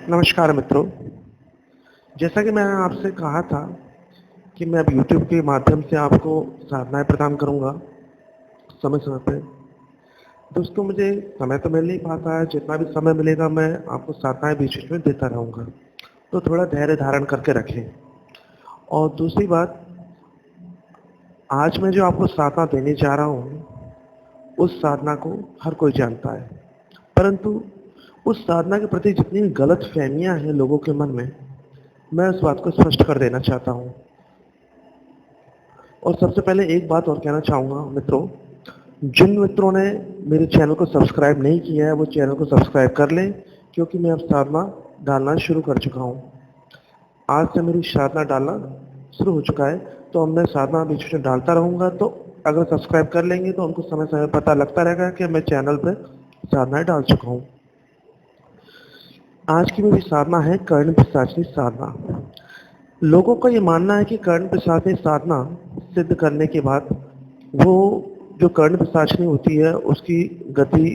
नमस्कार मित्रों। जैसा कि मैंने आपसे कहा था कि मैं अब YouTube के माध्यम से आपको साधनाएँ प्रदान करूँगा समय-समय पे। दोस्तों, मुझे समय तो मिल नहीं पाता है, जितना भी समय मिलेगा मैं आपको साधनाएँ बीच-बीच में देता रहूँगा। तो थोड़ा धैर्य धारण करके रखें। और दूसरी बात, आज मैं जो आपको साधना देने जा रहा हूँ, उस साधना को हर कोई जानता है। परंतु उस साधना के प्रति जितनी गलतफ़हमियाँ हैं लोगों के मन में, मैं उस बात को स्पष्ट कर देना चाहता हूँ। और सबसे पहले एक बात और कहना चाहूँगा मित्रों, जिन मित्रों ने मेरे चैनल को सब्सक्राइब नहीं किया है, वो चैनल को सब्सक्राइब कर लें, क्योंकि मैं अब साधना डालना शुरू कर चुका हूँ। आज से मेरी साधना डालना शुरू हो चुका है, तो अब मैं साधना बीच में डालता रहूँगा। तो अगर सब्सक्राइब कर लेंगे तो उनको समय-समय पता लगता रहेगा कि मैं चैनल पे साधनाएँ डाल चुका हूँ। आज की मेरी साधना है कर्ण पिशाचिनी साधना। लोगों का ये मानना है कि कर्ण पिशाचिनी साधना सिद्ध करने के बाद वो जो कर्ण पिशाचिनी होती है उसकी गति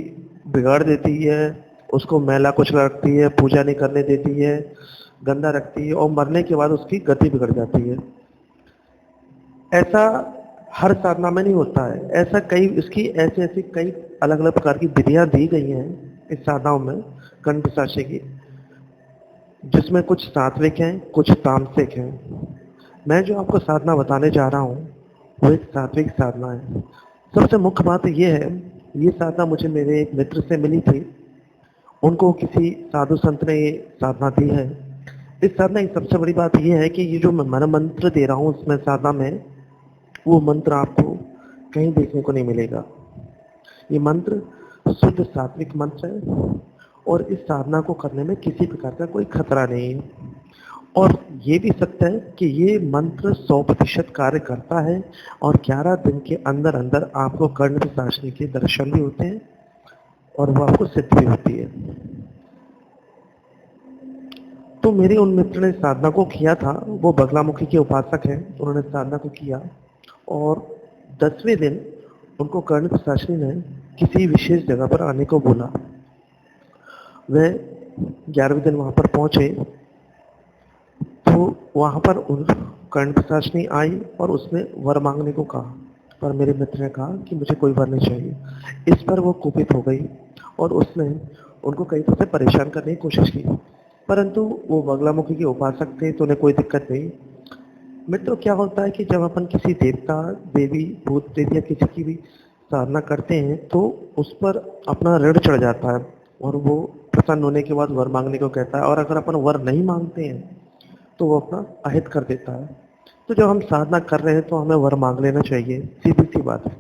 बिगाड़ देती है, उसको मैला कुचला रखती है, पूजा नहीं करने देती है, गंदा रखती है और मरने के बाद उसकी गति बिगड़ जाती है। ऐसा हर साधना में नहीं होता है। ऐसा कई इसकी ऐसी-ऐसी कई अलग-अलग प्रकार की विधियाँ दी गई हैं इस साधनाओं में कर्ण पिशाचिनी की, जिसमें कुछ सात्विक हैं, कुछ तामसिक हैं। मैं जो आपको साधना बताने जा रहा हूँ, वो एक सात्विक साधना है। सबसे मुख्य बात ये है, ये साधना मुझे मेरे एक मित्र से मिली थी। उनको किसी साधु संत ने ये साधना दी है। इस साधना की सबसे बड़ी बात ये है कि ये जो मैं मन मंत्र दे रहा हूँ इसमें साधना में, वो मंत्र आपको कहीं देखने को नहीं मिलेगा। ये मंत्र शुद्ध सात्विक मंत्र है और इस साधना को करने में किसी प्रकार का कोई खतरा नहीं है। और ये भी सत्य है कि ये मंत्र 100% कार्य करता है और 11 दिन के अंदर अंदर आपको कर्ण पिशाचिनी के दर्शन भी होते हैं और वो आपको सिद्ध भी होती है। तो मेरे उन मित्र ने साधना को किया था, वो बगलामुखी के उपासक हैं। उन्होंने साधना को किया और 10वें दिन उनको कर्ण पिशाचिनी ने किसी विशेष जगह पर आने को बोला। वह 11वें दिन वहाँ पर पहुँचे तो वहाँ पर कर्ण पिशाचिनी आई और उसने वर मांगने को कहा, पर मेरे मित्र ने कहा कि मुझे कोई वर नहीं चाहिए। इस पर वो कुपित हो गई और उसने उनको कई तरह से परेशान करने की कोशिश की, परंतु वो बगलामुखी के उपासक थे तो उन्हें कोई दिक्कत नहीं। मित्रों, क्या होता है कि जब अपन किसी देवता, देवी, भूत प्रेत या किसी की भी साधना करते हैं तो उस पर अपना ऋण चढ़ जाता है और वो प्रसन्न होने के बाद वर मांगने को कहता है, और अगर अपन वर नहीं मांगते हैं तो वो अपना अहित कर देता है। तो जब हम साधना कर रहे हैं तो हमें वर मांग लेना चाहिए, सीधी सी बात है।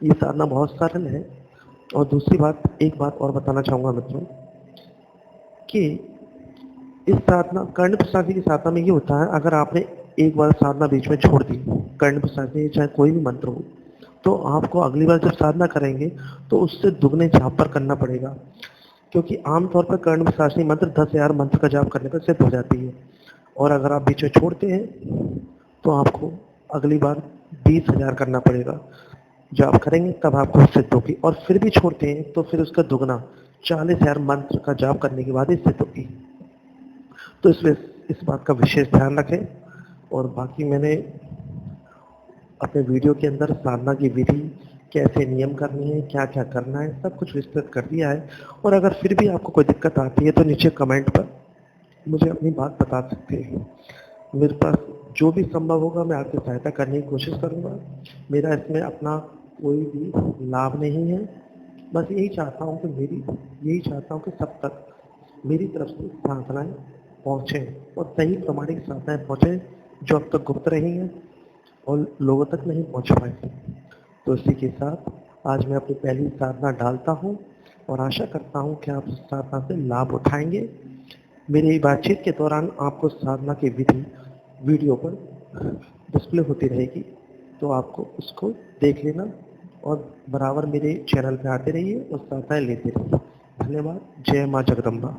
ये साधना बहुत सरल है। और दूसरी बात, एक बात और बताना चाहूँगा मित्रों कि इस साधना कर्ण पिशाचिनी की साधना में ये होता है, अगर आपने एक बार साधना बीच में छोड़ दी, कर्ण पिशाचिनी चाहे कोई भी मंत्र हो, तो आपको अगली बार जब साधना करेंगे तो उससे दुगने जाप पर करना पड़ेगा, क्योंकि आमतौर पर कर्ण पिशाचिनी मंत्र 10,000 मंत्र का जाप करने पर सिद्ध हो जाती है। और अगर आप बीच में छोड़ते हैं तो आपको अगली बार 20,000 करना पड़ेगा। जाप करेंगे तब आपको सिद्ध होगी, और फिर भी छोड़ते हैं तो फिर उसका दुगना 40,000 मंत्र का जाप करने के बाद ही सिद्ध होगी। तो इस बात का विशेष ध्यान रखें। और बाकी मैंने अपने वीडियो के अंदर साधना की विधि, कैसे नियम करनी है, क्या क्या करना है, सब कुछ विस्तृत कर दिया है। और अगर फिर भी आपको कोई दिक्कत आती है तो नीचे कमेंट पर मुझे अपनी बात बता सकते हैं। मेरे पास जो भी संभव होगा मैं आपकी सहायता करने की कोशिश करूँगा। मेरा इसमें अपना कोई भी लाभ नहीं है। बस यही चाहता हूँ कि सब तक मेरी तरफ से साधनाएँ पहुँचें और सही प्रामाणिक साधनाएँ पहुँचें, जो अब तक गुप्त रही हैं और लोगों तक नहीं पहुँच पाई। तो इसी के साथ आज मैं अपनी पहली साधना डालता हूँ और आशा करता हूँ कि आप इस साधना से लाभ उठाएँगे। मेरी बातचीत के दौरान आपको साधना की विधि वीडियो पर डिस्प्ले होती रहेगी, तो आपको उसको देख लेना और बराबर मेरे चैनल पे आते रहिए और साधनाएँ लेते रहिए। धन्यवाद। जय माँ जगदम्बा।